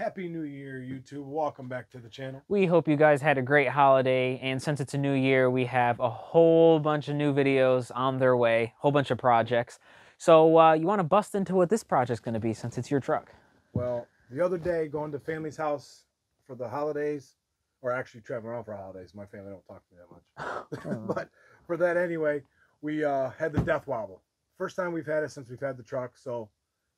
Happy New Year, YouTube. Welcome back to the channel. We hope you guys had a great holiday, and since it's a new year, we have a whole bunch of new videos on their way, whole bunch of projects. So you want to bust into what this project's going to be since it's your truck? Well, the other day, going to family's house for the holidays, or actually traveling around for holidays. My family don't talk to me that much. But for that anyway, we had the death wobble. First time we've had it since we've had the truck, so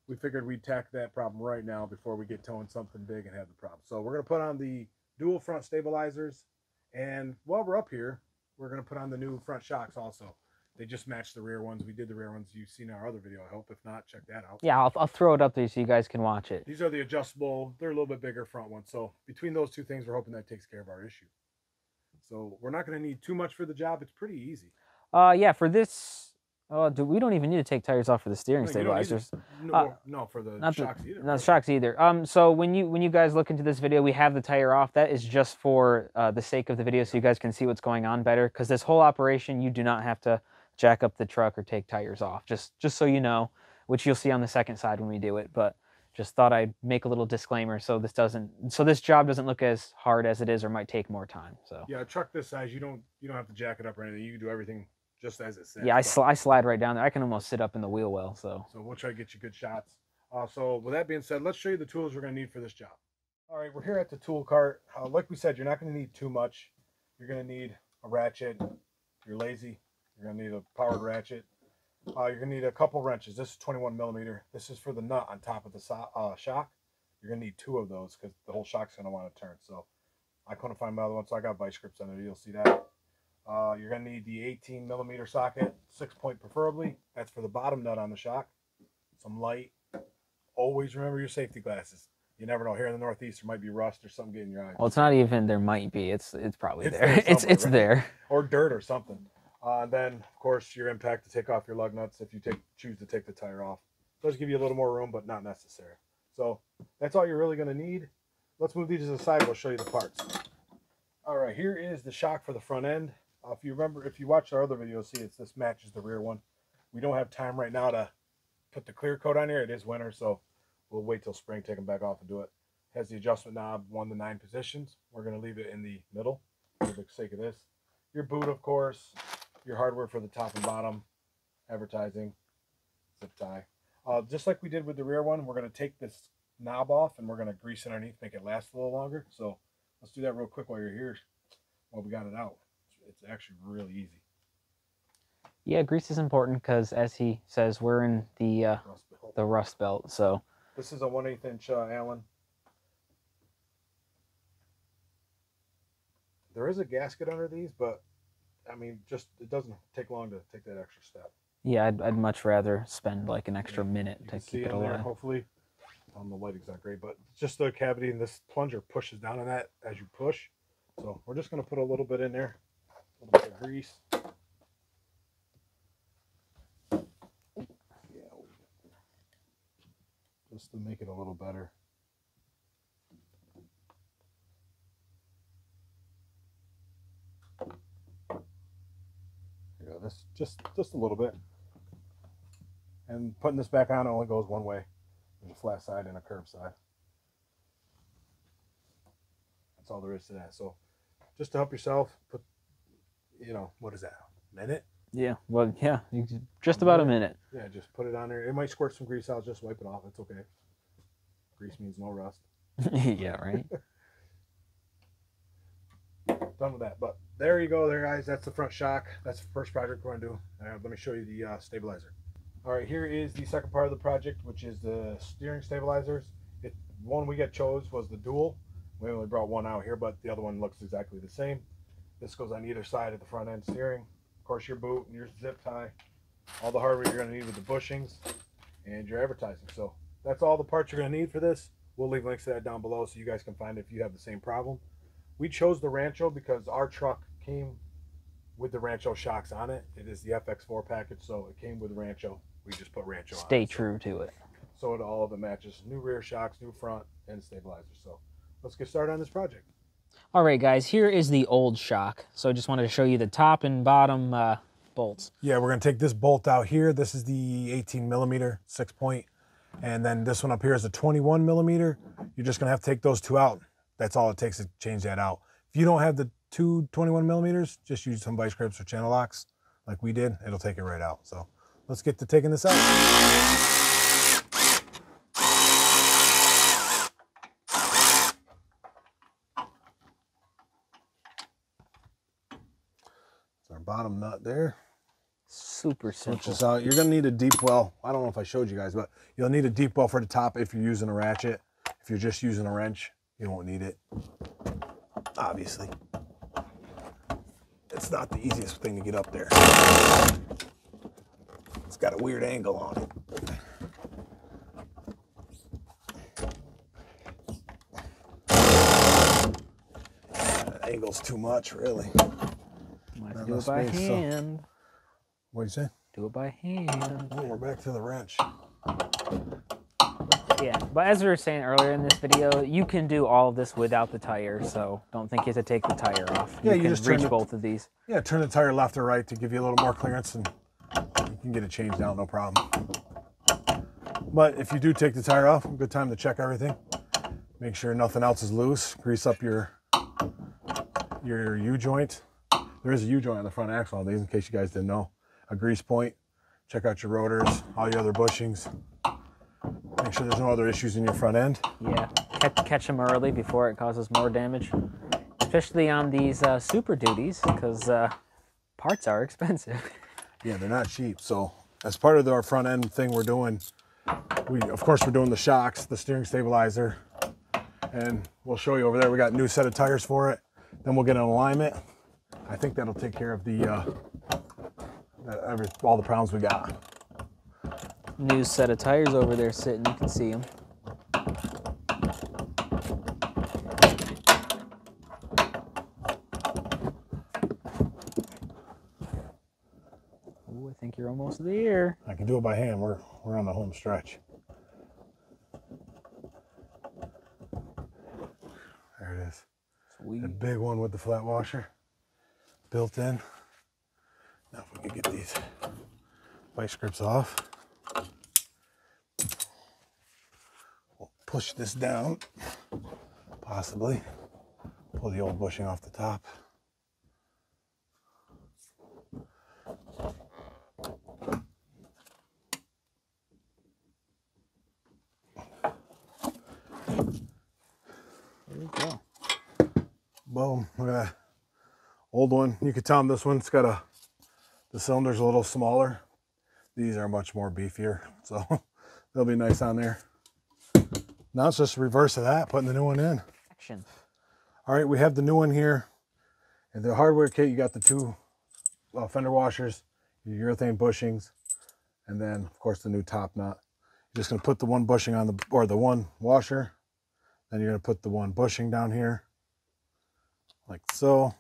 we figured we'd tackle that problem right now before we get towing something big and have the problem. So we're going to put on the dual front stabilizers, and while we're up here, we're going to put on the new front shocks also. They just match the rear ones. We did the rear ones. You've seen our other video, I hope. If not, check that out. Yeah, I'll throw it up there so you guys can watch it. These are the adjustable. They're a little bit bigger front ones. So between those two things, we're hoping that takes care of our issue. So we're not going to need too much for the job. It's pretty easy. Yeah, for this... we don't even need to take tires off for the steering stabilizers. No, for the shocks either. Not the shocks either. So when you guys look into this video, we have the tire off. That is just for the sake of the video, so you guys can see what's going on better. Because this whole operation, you do not have to jack up the truck or take tires off. Just so you know, which you'll see on the second side when we do it. But just thought I'd make a little disclaimer so this job doesn't look as hard as it is or might take more time. So yeah, a truck this size, you don't have to jack it up or anything. You can do everything just as it says. Yeah, I slide right down there. I can almost sit up in the wheel well. So we'll try to get you good shots. So with that being said, let's show you the tools we're going to need for this job. All right, we're here at the tool cart. Like we said, you're not going to need too much. You're going to need a ratchet. If you're lazy, you're going to need a powered ratchet. You're going to need a couple wrenches. This is 21 millimeter. This is for the nut on top of the shock. You're going to need two of those because the whole shock's going to want to turn. So I couldn't find my other one, so I got vice grips under. You'll see that. You're going to need the 18 millimeter socket, 6-point preferably. That's for the bottom nut on the shock. Some light. Always remember your safety glasses. You never know. Here in the Northeast, there might be rust or something getting in your eye. Well, it's not even there might be. It's probably there. It's there. Or dirt or something. Then, of course, your impact to take off your lug nuts if you choose to take the tire off. It does give you a little more room, but not necessary. So that's all you're really going to need. Let's move these to the side. We'll show you the parts. All right, here is the shock for the front end. If you watched our other video, see this matches the rear one. We don't have time right now to put the clear coat on here. It is winter, so we'll wait till spring, take them back off and do it. Has the adjustment knob, 1 to 9 positions. We're going to leave it in the middle for the sake of this. Your boot, of course. Your hardware for the top and bottom. Advertising. Zip tie. Just like we did with the rear one, we're going to take this knob off and we're going to grease it underneath, make it last a little longer. So let's do that real quick while you're here. While we got it out. It's actually really easy. Yeah, grease is important because, as he says, we're in the rust belt. So this is a 1/8 inch Allen. There is a gasket under these, but I mean, it doesn't take long to take that extra step. Yeah, I'd much rather spend like an extra minute to keep it alive. Hopefully, the lighting's not great, but just the cavity, and this plunger pushes down on that as you push. So we're just going to put a little bit in there. A little bit of grease. Yeah, just to make it a little better. Here, this just a little bit. And putting this back on only goes one way. There's a flat side and a curved side. That's all there is to that. So just to help yourself, put, what is that, a minute? Yeah, well, yeah, just about a minute. Yeah, just put it on there. It might squirt some grease out. Just wipe it off. It's okay. Grease means no rust. Yeah, right? Done with that. But there you go there, guys. That's the front shock. That's the first project we're going to do. Let me show you the stabilizer. All right, here is the second part of the project, which is the steering stabilizers. One we chose was the dual. We only brought one out here, but the other one looks exactly the same. This goes on either side of the front end steering. Of course, your boot and your zip tie. All the hardware you're going to need with the bushings and your advertising. So that's all the parts you're going to need for this. We'll leave links to that down below so you guys can find it if you have the same problem. We chose the Rancho because our truck came with the Rancho shocks on it. It is the FX4 package, so it came with Rancho. We just put Rancho on it. Stay true to it. So all of it matches. New rear shocks, new front, and stabilizers. So let's get started on this project. All right, guys, here is the old shock. So I just wanted to show you the top and bottom bolts. Yeah, we're going to take this bolt out here. This is the 18 millimeter 6-point. And then this one up here is a 21 millimeter. You're just gonna have to take those two out. That's all it takes to change that out. If you don't have the two 21 millimeters, just use some vice grips or channel locks like we did. It'll take it right out. So let's get to taking this out. It's our bottom nut there. Super simple. Switch this out. You're gonna need a deep well. I don't know if I showed you guys, but you'll need a deep well for the top if you're using a ratchet. If you're just using a wrench, you won't need it. Obviously. It's not the easiest thing to get up there. It's got a weird angle on it. That angle's too much, really. Might have to do it by hand. What'd you say? Do it by hand. Oh, we're back to the wrench. Yeah, but as we were saying earlier in this video, you can do all of this without the tire, so don't think you have to take the tire off. Yeah, you you can just reach turn both of these. Yeah, turn the tire left or right to give you a little more clearance, and you can get it changed out, no problem. But if you do take the tire off, good time to check everything. Make sure nothing else is loose. Grease up your U-joint. There is a U-joint on the front axle on these, in case you guys didn't know. A grease point. Check out your rotors, all your other bushings. Make sure there's no other issues in your front end. Yeah, catch them early before it causes more damage. Especially on these Super Duties, because parts are expensive. Yeah, they're not cheap. So as part of our front end thing we're doing, of course we're doing the shocks, the steering stabilizer, and we'll show you over there. We got a new set of tires for it. Then we'll get an alignment. I think that'll take care of all the problems we got. New set of tires over there sitting, you can see them. Ooh, I think you're almost there. I can do it by hand. We're on the home stretch. There it is. Sweet. The big one with the flat washer built in. Now if we could get these vice grips off. We'll push this down, possibly. Pull the old bushing off the top. There we go. Boom, look at that. Old one. You can tell this one's got the cylinder's a little smaller. These are much more beefier, so they'll be nice on there. Now it's just the reverse of that, putting the new one in. Action. All right, we have the new one here. In the hardware kit, you got the two fender washers, your urethane bushings, and then, of course, the new top nut. You're just going to put the one bushing on the one washer. Then you're going to put the one bushing down here, like so.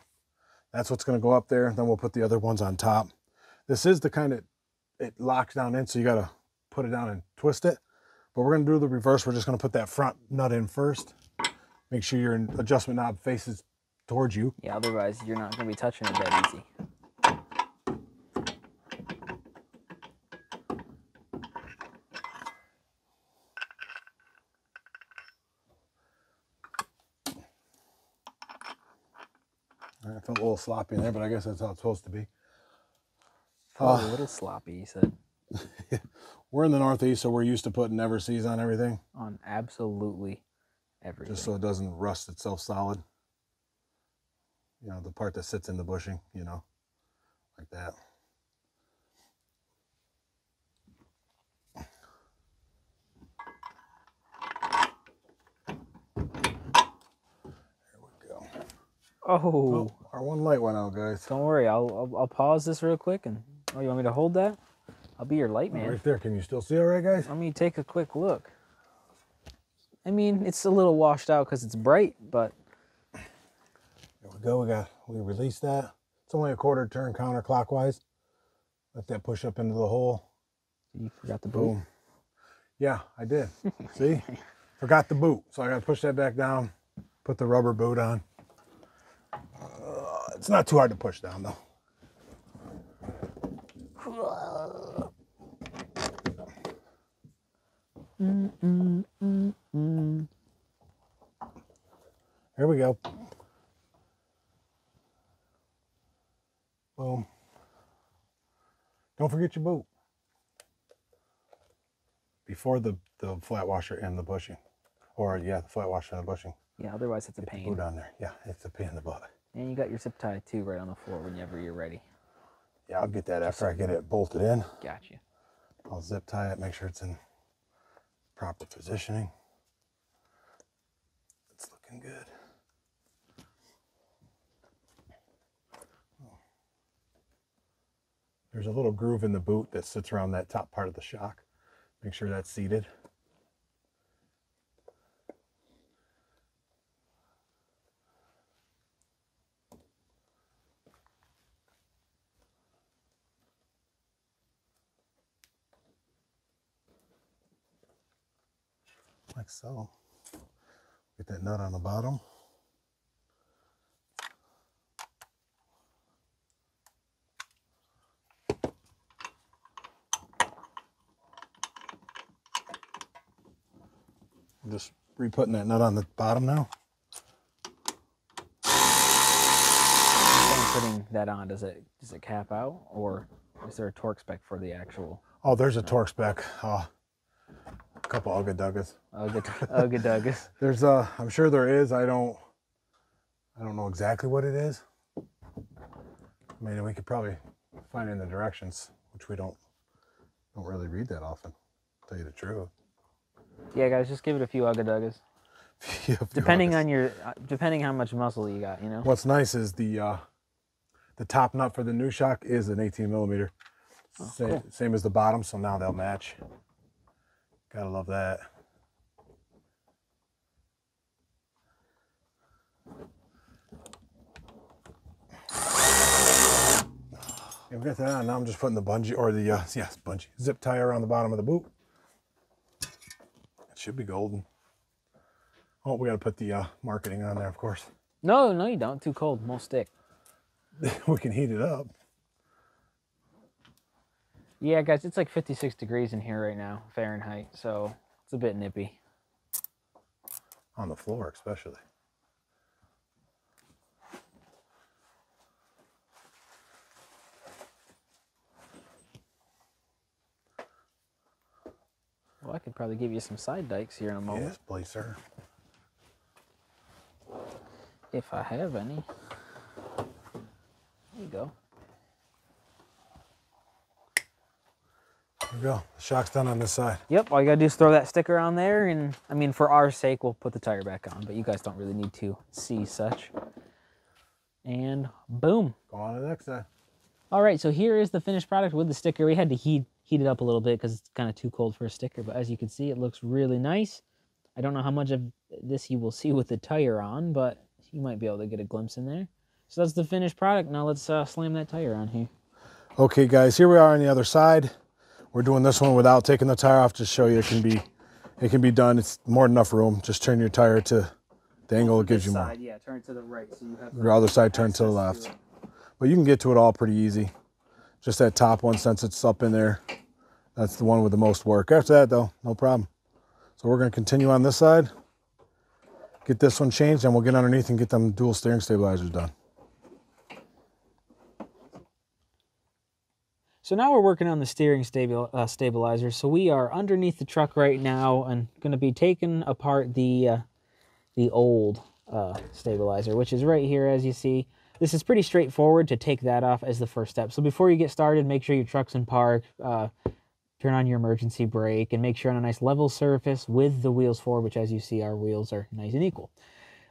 That's what's going to go up there. Then we'll put the other ones on top. This is the kind that it locks down in, so you got to put it down and twist it. But we're going to do the reverse. We're just going to put that front nut in first. Make sure your adjustment knob faces towards you. Yeah, otherwise you're not going to be touching it that easy. I felt a little sloppy in there, but I guess that's how it's supposed to be. A little sloppy, you said. We're in the Northeast, so we're used to putting never sees on everything. On absolutely everything. Just so it doesn't rust itself solid. You know, the part that sits in the bushing, you know, like that. There we go. Oh, our one light went out, guys. don't worry. I'll pause this real quick. And oh, you want me to hold that? I'll be your light man. Right there. Can you still see all right, guys? Let me take a quick look. I mean, it's a little washed out because it's bright, but There we go. We released that. It's only a quarter turn counterclockwise. Let that push up into the hole. you forgot the boot. Boom. Yeah, I did. See? Forgot the boot. So I got to push that back down, put the rubber boot on. It's not too hard to push down, though. Here we go. Boom. Don't forget your boot. Before the flat washer and the bushing. Or, yeah, the flat washer and the bushing. Yeah, otherwise it's a Get pain. the boot on there. Yeah, it's a pain in the butt. And you got your zip tie too right on the floor whenever you're ready. Yeah, I'll get that after I get it bolted in. Gotcha. I'll zip tie it, make sure it's in proper positioning. It's looking good. There's a little groove in the boot that sits around that top part of the shock. Make sure that's seated. Like so. Get that nut on the bottom. I'm just re-putting that nut on the bottom now. Putting that on, does it cap out, or is there a torque spec for the actual? Oh, there's a torque spec. A couple ugga-duggas. Ugga-duggas. There's I'm sure there is. I don't know exactly what it is. I mean, we could probably find it in the directions, which we don't really read that often, to tell you the truth. Yeah, guys, just give it a few ugga-duggas. Depending how much muscle you got, you know. What's nice is the top nut for the new shock is an 18 millimeter. Oh, cool. Same as the bottom, so now they'll match. Gotta love that. Yeah, we got that on. Now I'm just putting the bungee, or the bungee zip tie around the bottom of the boot. It should be golden. Oh, we got to put the marketing on there, of course. No, you don't. Too cold. Won't stick. We can heat it up. Yeah, guys, it's like 56 degrees in here right now, Fahrenheit, so it's a bit nippy. On the floor, especially. Well, I could probably give you some side dikes here in a moment. Yes, please, sir. If I have any. There you go. There we go. The shock's done on this side. Yep, all you gotta do is throw that sticker on there, and I mean, for our sake, we'll put the tire back on, but you guys don't really need to see such. And boom. Go on to the next side. All right, so here is the finished product with the sticker. We had to heat it up a little bit because it's kind of too cold for a sticker, but as you can see, it looks really nice. I don't know how much of this you will see with the tire on, but you might be able to get a glimpse in there. So that's the finished product. Now let's slam that tire on here. Okay, guys, here we are on the other side. We're doing this one without taking the tire off to show you it can be done. It's more than enough room. Just turn your tire to the angle it gives you more. Yeah, turn to the right so you have Your other side turn to the left. But you can get to it all pretty easy. Just that top one, since it's up in there, that's the one with the most work. After that, though, no problem. So we're going to continue on this side, get this one changed, and we'll get underneath and get them dual steering stabilizers done. So now we're working on the steering stabilizer. So we are underneath the truck right now and going to be taking apart the old stabilizer, which is right here, as you see. This is pretty straightforward to take that off as the first step. So before you get started, make sure your truck's in park, turn on your emergency brake, and make sure on a nice level surface with the wheels forward, which as you see, our wheels are nice and equal.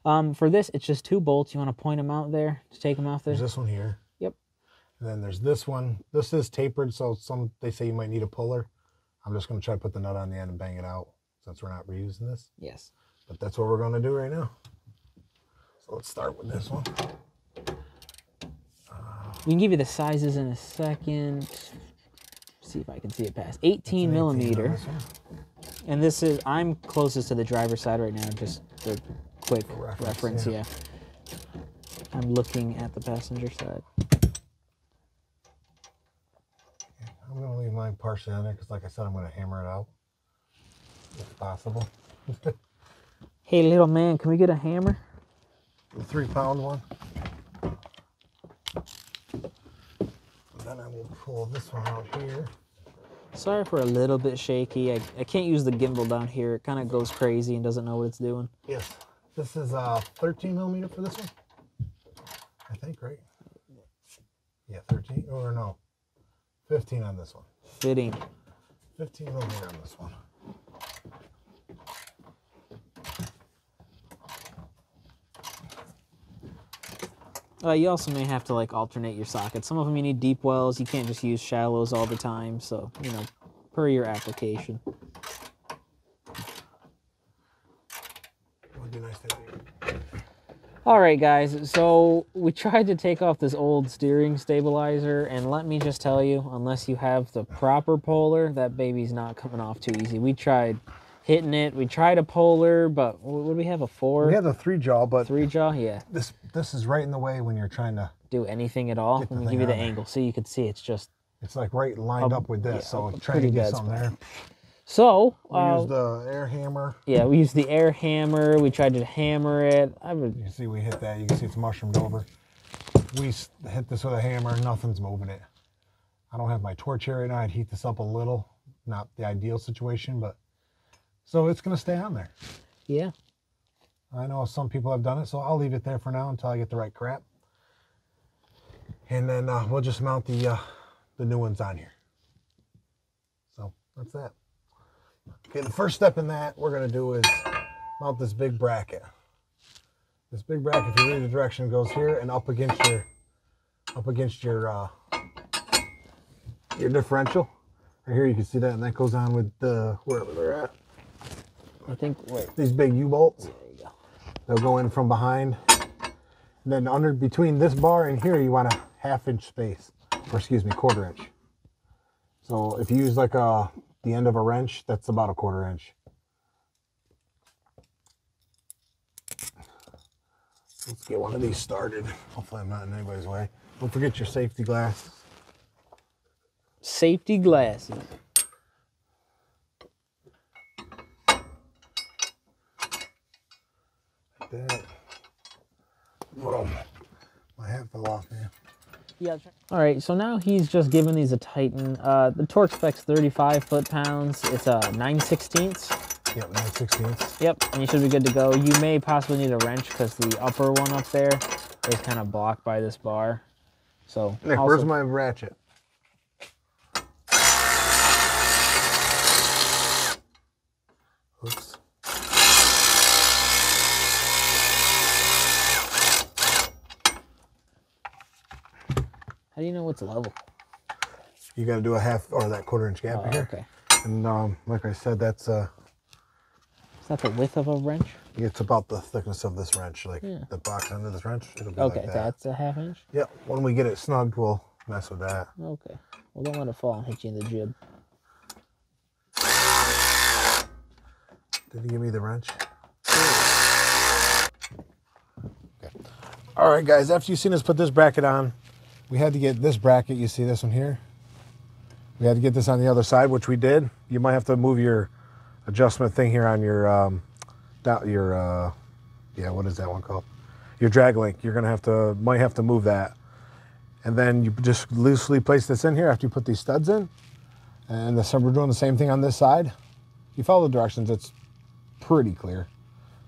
For this, it's just 2 bolts. You want to point them out there to take them off there? There's this one here. Yep. And then there's this one. This is tapered, so they say you might need a puller. I'm just going to try to put the nut on the end and bang it out since we're not reusing this. Yes. But that's what we're going to do right now. So let's start with this one. We can give you the sizes in a second. See if I can see it past. 18 millimeter. And this is, I'm closest to the driver's side right now, just for quick reference, yeah. I'm looking at the passenger side. I'm going to leave mine partially on there because, like I said, I'm going to hammer it out. if possible. Hey, little man, can we get a hammer? The 3-pound one. Then I will pull this one out here. Sorry for a little bit shaky. I can't use the gimbal down here. It kind of goes crazy and doesn't know what it's doing. Yes. This is 13 millimeter for this one. I think, right? Yeah, 13 or no, 15 on this one. Fitting. 15 millimeter on this one. You also may have to like alternate your sockets. Some of them you need deep wells. You can't just use shallows all the time. So, you know, per your application. Would be nice to do. All right, guys. So we tried to take off this old steering stabilizer, and let me just tell you, unless you have the proper puller, that baby's not coming off too easy. We tried hitting it. We tried a puller, but what do we have, a 4? We have the 3-jaw, but 3-jaw, yeah. This is right in the way when you're trying to do anything at all. Let me give you the angle so you can see it's just. It's like right lined up with this, yeah, so trying to get something there. So we use the air hammer. Yeah, we used the air hammer. We tried to hammer it. You can see we hit that. You can see it's mushroomed over. We hit this with a hammer. Nothing's moving it. I don't have my torch here right now. I'd heat this up a little. Not the ideal situation, but so it's going to stay on there. Yeah. I know some people have done it, so I'll leave it there for now until I get the right crap. And then we'll just mount the new ones on here. So that's that. Okay, the first step in that we're going to do is mount this big bracket. This big bracket, if you read the direction, goes here and up against your differential. Right here you can see that, and that goes on with the wherever they're at. I think these big U-bolts. There you go. They'll go in from behind. And then under between this bar and here, you want a 1/2 inch space, or excuse me, 1/4 inch. So if you use like the end of a wrench, that's about a 1/4 inch. Let's get one of these started. Hopefully I'm not in anybody's way. Don't forget your safety glasses. Safety glasses. That. Whoa. My hat fell off, man. Yeah. All right, so now he's just giving these a tighten. The torque spec's 35 foot-pounds. It's a 9/16. Yep, 9/16. Yep, and you should be good to go. You may possibly need a wrench because the upper one up there is kind of blocked by this bar. So Nick, where's my ratchet? Oops. How do you know what's level? You got to do a 1/2 or that 1/4 inch gap here. Okay. And like I said, that's Is that the width of a wrench? It's about the thickness of this wrench, like the box under this wrench. It'll be Okay, like that. that's a 1/2 inch? Yep. When we get it snugged, we'll mess with that. Okay. Well, don't let it fall and hit you in the jib. Did he give me the wrench? Okay. All right, guys. After you've seen us put this bracket on, we had to get this bracket. You see this one here? We had to get this on the other side, which we did. You might have to move your adjustment thing here on your yeah, what is that one called? Your drag link. You're gonna might have to move that, and then you just loosely place this in here after you put these studs in. And we're doing the same thing on this side. You follow the directions, it's pretty clear.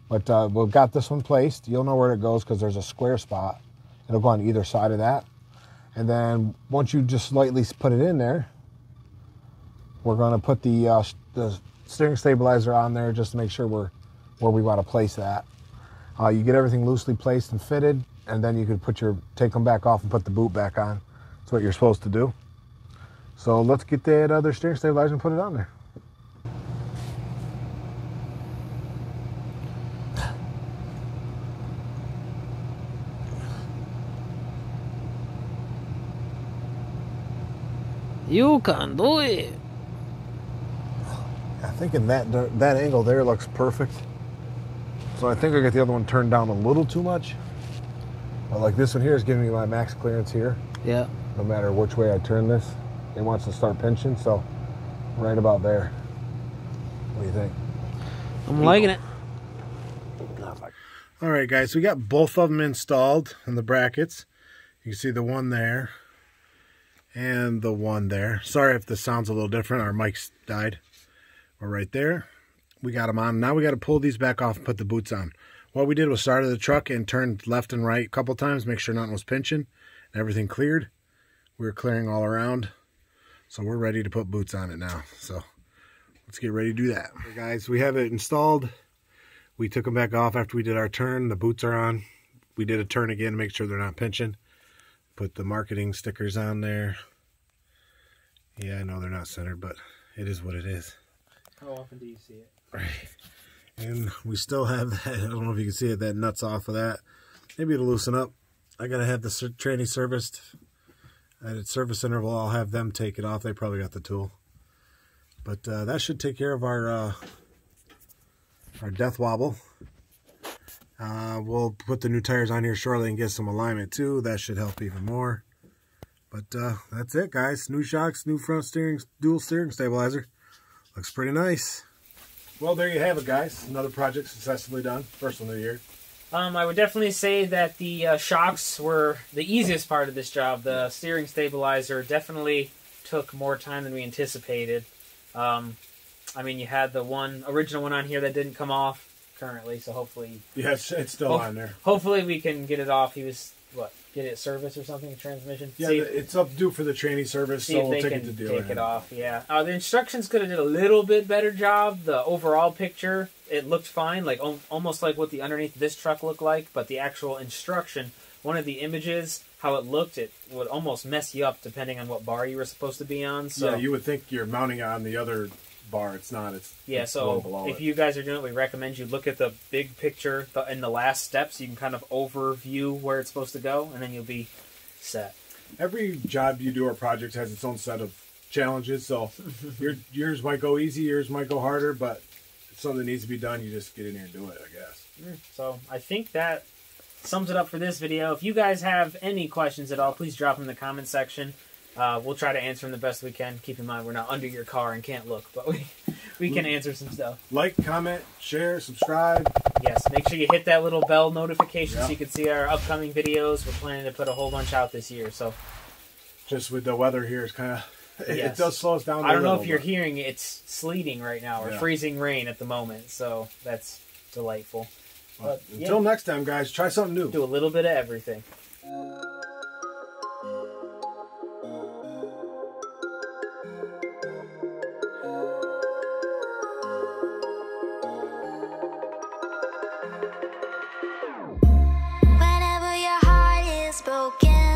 But we've got this one placed. You'll know where it goes because there's a square spot. It'll go on either side of that. And then once you just lightly put it in there, we're going to put the steering stabilizer on there just to make sure we're where we want to place that. You get everything loosely placed and fitted, and then you could take them back off and put the boot back on. That's what you're supposed to do. So let's get that other steering stabilizer and put it on there. You can do it. I think in that angle there looks perfect. So I think I got the other one turned down a little too much. But like this one here is giving me my max clearance here. Yeah. No matter which way I turn this, it wants to start pinching. So right about there. What do you think? I'm liking it. All right, guys, we got both of them installed in the brackets. You can see the one there and the one there. Sorry if the sound's a little different. Our mics died. We're right there. We got them on. Now we got to pull these back off and put the boots on. What we did was started the truck and turned left and right a couple times, make sure nothing was pinching and everything cleared. We were clearing all around. So we're ready to put boots on it now. So let's get ready to do that. Okay, guys, we have it installed. We took them back off after we did our turn. The boots are on. We did a turn again to make sure they're not pinching. Put the marketing stickers on there. Yeah, I know they're not centered, but it is what it is. How often do you see it? Right. And we still have that. I don't know if you can see it, that nut's off of that. Maybe it'll loosen up. I got to have the tranny serviced. At its service interval, I'll have them take it off. They probably got the tool. But that should take care of our death wobble. We'll put the new tires on here shortly and get some alignment too. That should help even more. But that's it, guys. New shocks, new front steering, dual steering stabilizer. Looks pretty nice. Well, there you have it, guys. Another project successfully done. First one of the year. I would definitely say that the shocks were the easiest part of this job. The steering stabilizer definitely took more time than we anticipated. I mean, you had the original one on here that didn't come off currently, so hopefully... Yeah, it's still on there. Hopefully we can get it off. He was, get it serviced or something, transmission? Yeah, it's up due for the tranny service, so we'll take it to dealer. Take it off, yeah. The instructions could have did a little bit better job. The overall picture, it looked fine, like almost like what the underneath of this truck looked like, but the actual instruction, one of the images, how it looked, it would almost mess you up depending on what bar you were supposed to be on. So. Yeah, you would think you're mounting it on the other bar. It's not. It's so if you guys are doing it, we recommend you look at the big picture in the last steps. You can kind of overview where it's supposed to go, and then you'll be set. Every job you do or project has its own set of challenges. So yours might go easy, yours might go harder, but if something needs to be done, you just get in here and do it, I guess. So I think that sums it up for this video. If you guys have any questions at all, please drop them in the comment section. We'll try to answer them the best we can. Keep in mind, we're not under your car and can't look, but we can answer some stuff. Like, comment, share, subscribe. Yes, make sure you hit that little bell notification so you can see our upcoming videos. We're planning to put a whole bunch out this year. So, just with the weather here, it's kind of it does slow us down. I don't know if you're hearing it. It's sleeting right now or freezing rain at the moment, so that's delightful. But, until next time, guys, try something new. Do a little bit of everything. Whenever your heart is broken